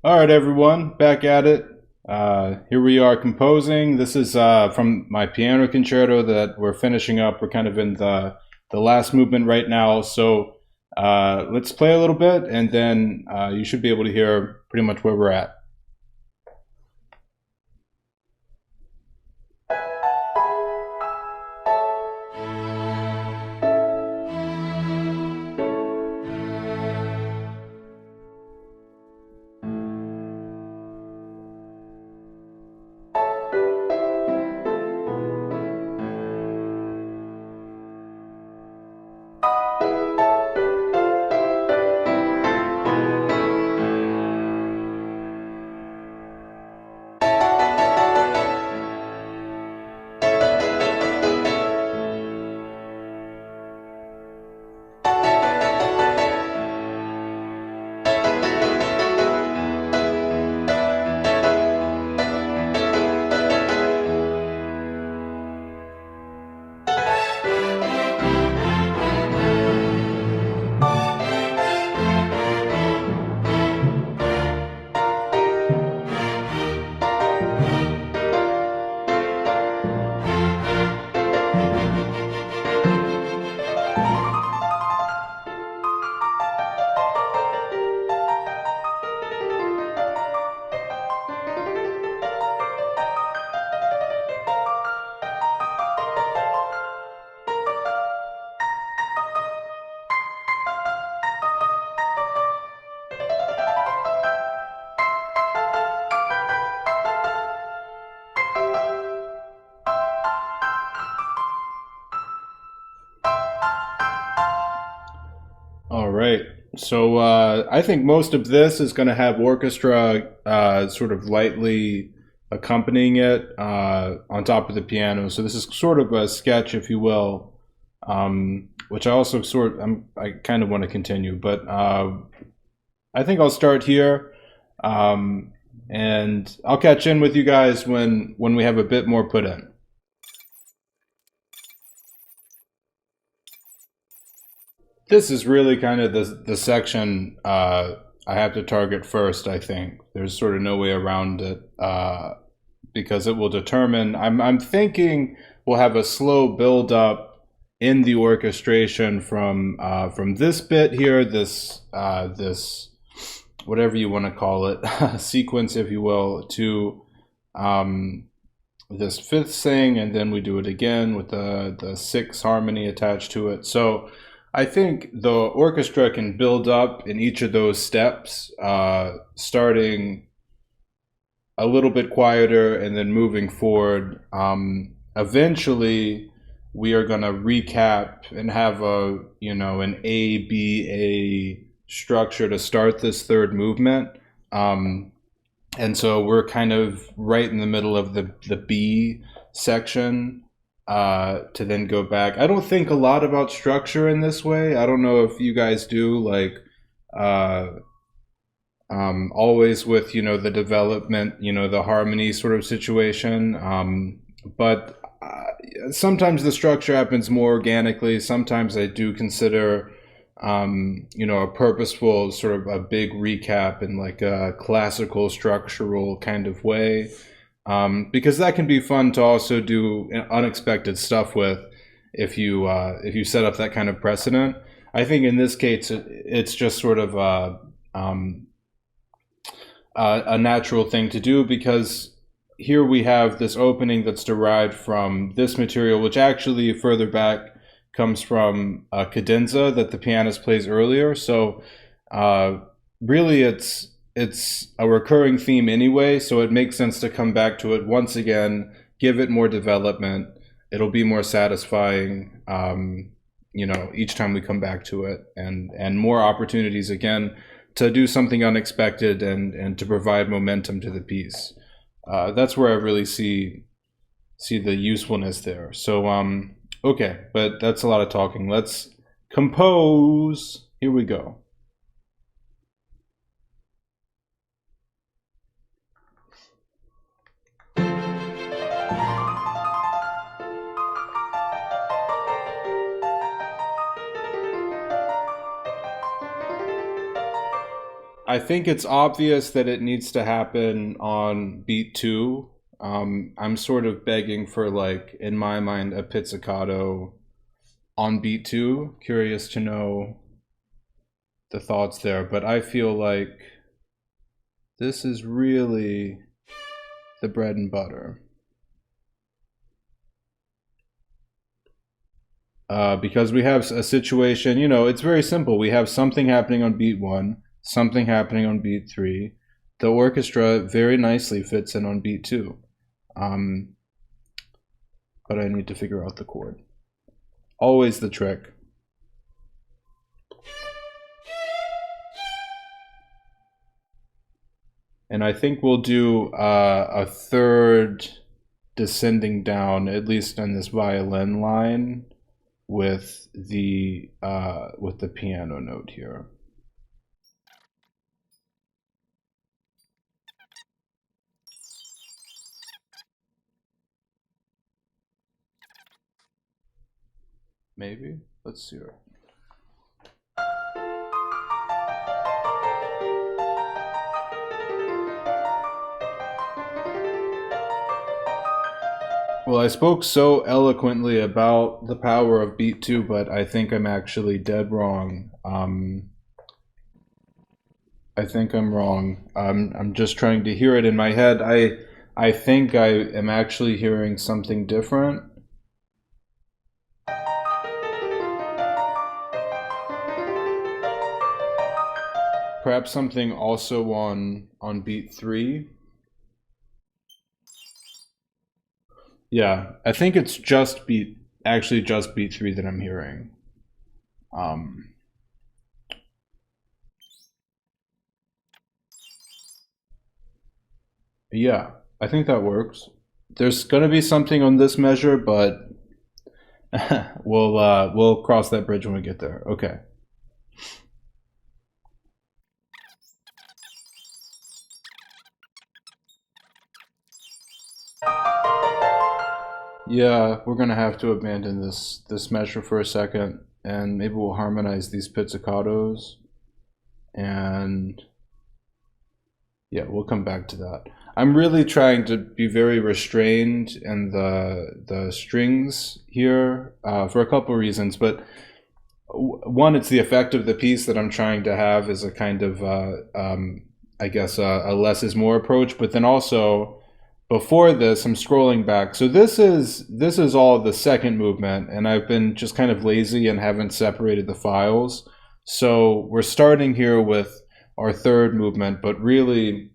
All right, everyone, back at it. Here we are composing. This is from my piano concerto that we're finishing up. We're kind of in the last movement right now. So let's play a little bit, and then you should be able to hear pretty much where we're at. All right. So I think most of this is going to have orchestra sort of lightly accompanying it on top of the piano. So this is sort of a sketch, if you will, which I also I kind of want to continue, but I think I'll start here, and I'll catch in with you guys when we have a bit more put in. This is really kind of the section I have to target first. I think there's sort of no way around it because it will determine. I'm thinking we'll have a slow build up in the orchestration from this bit here, this whatever you want to call it, sequence, if you will, to this fifth sing, and then we do it again with the sixth harmony attached to it. So I think the orchestra can build up in each of those steps, starting a little bit quieter and then moving forward. Eventually, we are going to recap and have an A-B-A structure to start this third movement. And so we're kind of right in the middle of the B section to then go back. I don't think a lot about structure in this way. I don't know if you guys do, like always with the development, the harmony sort of situation. But sometimes the structure happens more organically. Sometimes I do consider a purposeful sort of a big recap in like a classical structural kind of way, because that can be fun to also do unexpected stuff with if you set up that kind of precedent. I think in this case it's just sort of a natural thing to do, because here we have this opening that's derived from this material, which actually further back comes from a cadenza that the pianist plays earlier. So really it's a recurring theme anyway, so it makes sense to come back to it once again, give it more development. It'll be more satisfying, each time we come back to it, and more opportunities again to do something unexpected and to provide momentum to the piece. That's where I really see the usefulness there. So okay, but that's a lot of talking. Let's compose. Here we go. I think it's obvious that it needs to happen on beat two. I'm sort of begging for, like, in my mind, a pizzicato on beat two. Curious to know the thoughts there, but I feel like this is really the bread and butter. Because we have a situation, it's very simple. We have something happening on beat one, something happening on beat three. The orchestra very nicely fits in on beat two. But I need to figure out the chord. Always the trick. And I think we'll do a third descending down, at least on this violin line, with the piano note here. Maybe? Let's see. Well, I spoke so eloquently about the power of beat two, but I think I'm actually dead wrong. I think I'm wrong. I'm just trying to hear it in my head. I think I am actually hearing something different. Perhaps something also on beat three. Yeah, I think it's just beat three that I'm hearing. Yeah, I think that works. There's gonna be something on this measure, but we'll cross that bridge when we get there. Okay. Yeah, we're gonna have to abandon this measure for a second, and maybe we'll harmonize these pizzicatos, and yeah, we'll come back to that. I'm really trying to be very restrained in the strings here for a couple reasons, but one, it's the effect of the piece that I'm trying to have is a kind of I guess a less is more approach, but then also before this, I'm scrolling back. So this is all the second movement, and I've been just kind of lazy and haven't separated the files. So we're starting here with our third movement, but really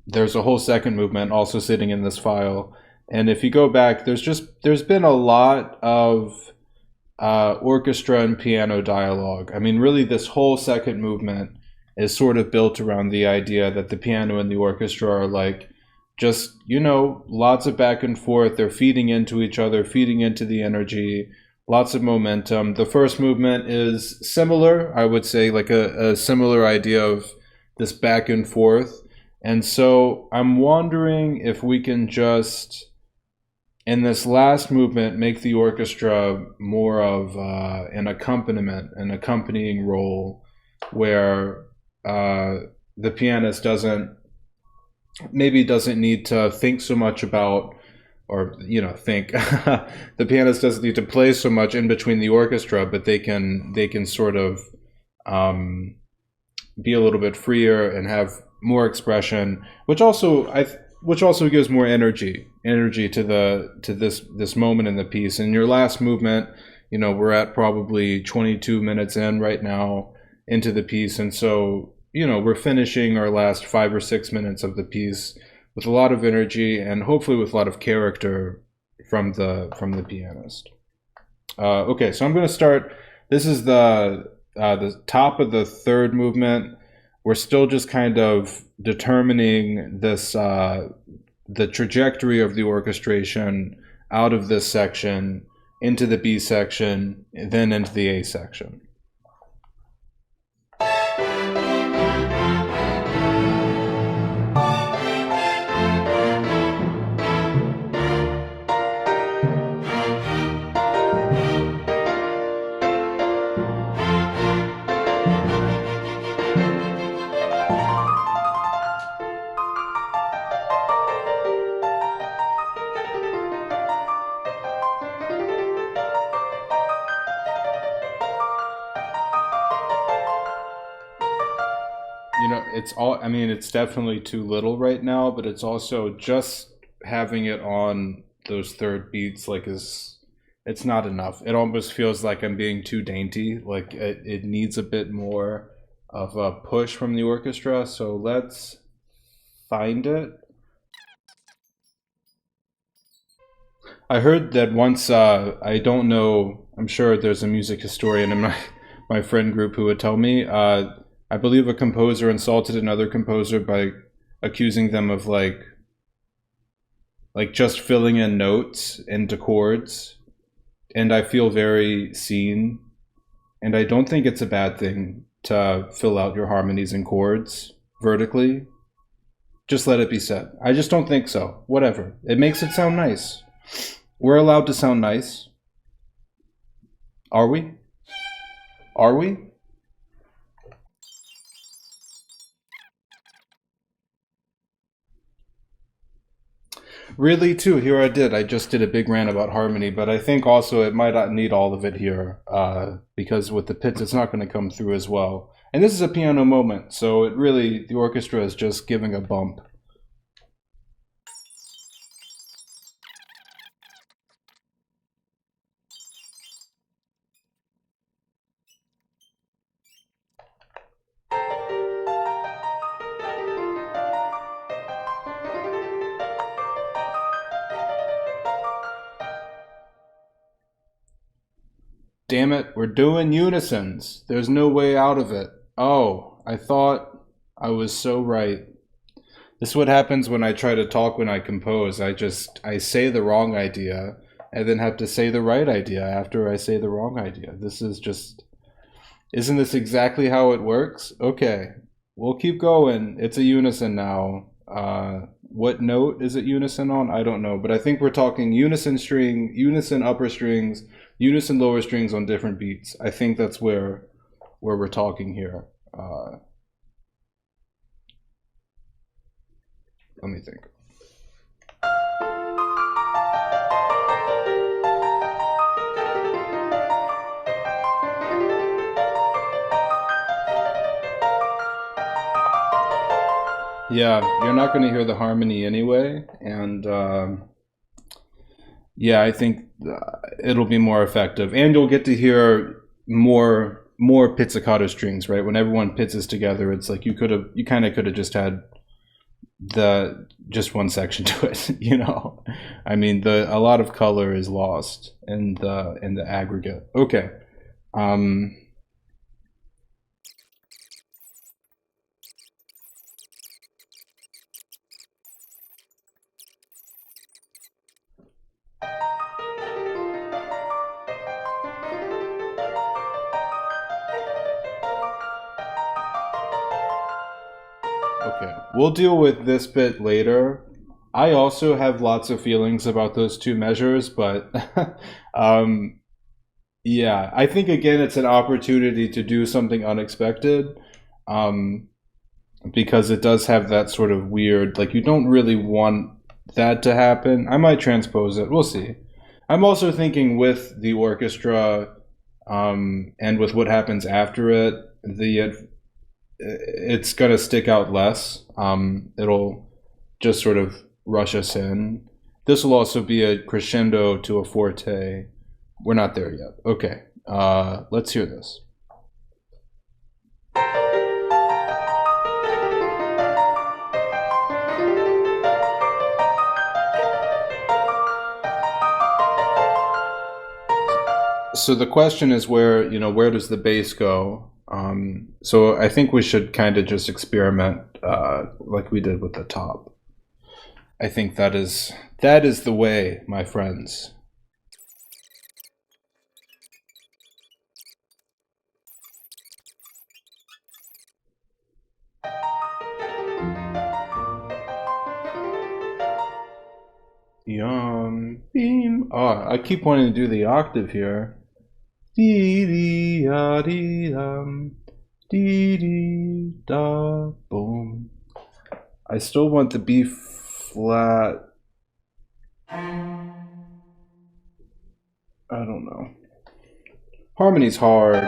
there's a whole second movement also sitting in this file. And if you go back, there's been a lot of orchestra and piano dialogue. I mean, really, this whole second movement is sort of built around the idea that the piano and the orchestra are like just, lots of back and forth. They're feeding into each other, feeding into the energy, lots of momentum. The first movement is similar, I would say, like a similar idea of this back and forth. And so I'm wondering if we can just, in this last movement, make the orchestra more of an accompaniment, an accompanying role, where the pianist doesn't need to think so much about, or think. The pianist doesn't need to play so much in between the orchestra, but they can sort of be a little bit freer and have more expression, which also gives more energy to this moment in the piece. In your last movement, we're at probably 22 minutes in right now into the piece, and so we're finishing our last 5 or 6 minutes of the piece with a lot of energy and hopefully with a lot of character from the pianist. Okay, so I'm going to start. This is the top of the third movement. We're still just kind of determining this the trajectory of the orchestration out of this section into the B section, and then into the A section. it's all, I mean, it's definitely too little right now, but it's also just having it on those third beats, like, is, it's not enough. It almost feels like I'm being too dainty. Like it needs a bit more of a push from the orchestra. So let's find it. I heard that once, I don't know, I'm sure there's a music historian in my friend group who would tell me, I believe a composer insulted another composer by accusing them of like just filling in notes into chords. And I feel very seen. And I don't think it's a bad thing to fill out your harmonies and chords vertically. Just let it be said. I just don't think so. Whatever. It makes it sound nice. We're allowed to sound nice. Are we? Are we? Really, too. Here I did. I just did a big rant about harmony, but I think also it might not need all of it here, because with the pits, it's not going to come through as well. And this is a piano moment, so it really, the orchestra is just giving a bump. Damn it, we're doing unisons. There's no way out of it. Oh, I thought I was so right. This is what happens when I try to talk when I compose. I say the wrong idea and then have to say the right idea after I say the wrong idea. This is just, isn't this exactly how it works? Okay, we'll keep going. It's a unison now. What note is it unison on? I don't know, but I think we're talking unison string, unison upper strings, unison lower strings on different beats. I think that's where we're talking here. Let me think. Yeah, you're not going to hear the harmony anyway, and yeah, I think it'll be more effective, and you'll get to hear more pizzicato strings, right? When everyone pizzes together, it's like you kind of could have just had the just one section to it, you know. I mean, a lot of color is lost in the aggregate. Okay. Um, Okay, we'll deal with this bit later. I also have lots of feelings about those two measures, but um, yeah, I think again it's an opportunity to do something unexpected, um, because it does have that sort of weird, like you don't really want that to happen. I might transpose it. We'll see. I'm also thinking with the orchestra, and with what happens after it, the it's gonna stick out less. It'll just sort of rush us in. This will also be a crescendo to a forte. We're not there yet. Okay, let's hear this. So the question is where does the bass go? So I think we should kind of just experiment, like we did with the top. I think that is the way, my friends. Yum beam. Oh, I keep wanting to do the octave here. Dee dee da dee dum, dee dee da boom. I still want the B flat. I don't know. Harmony's hard.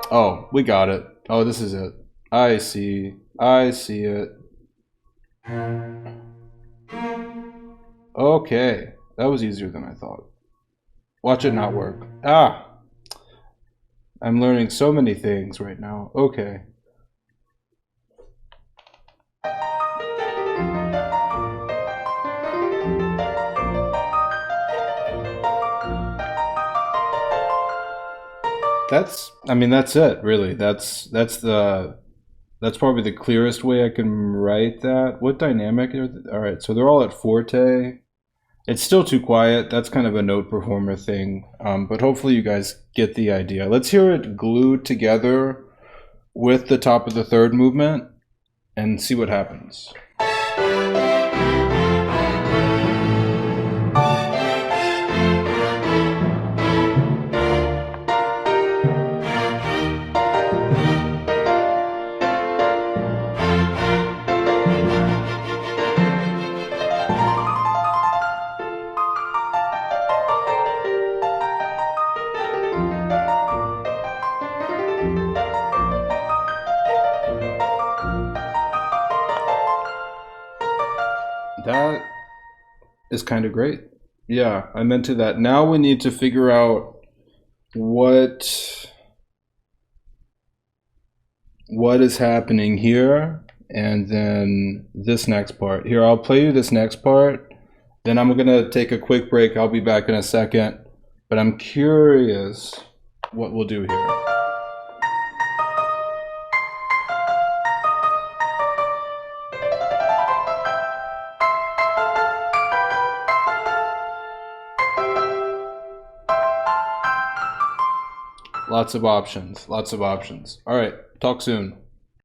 Oh, we got it. Oh, this is it. I see. I see it. Okay. That was easier than I thought. Watch it not work. Ah! I'm learning so many things right now. Okay. I mean, that's it, really. That's probably the clearest way I can write that. What dynamic all right, so they're all at forte. It's still too quiet. That's kind of a note performer thing. But hopefully you guys get the idea. Let's hear it glued together with the top of the third movement and see what happens. That is kind of great. Yeah, I'm into that. Now we need to figure out what what is happening here, and then this next part. Here, I'll play you this next part. Then I'm gonna take a quick break. I'll be back in a second. But I'm curious what we'll do here. Lots of options. Lots of options. All right. Talk soon.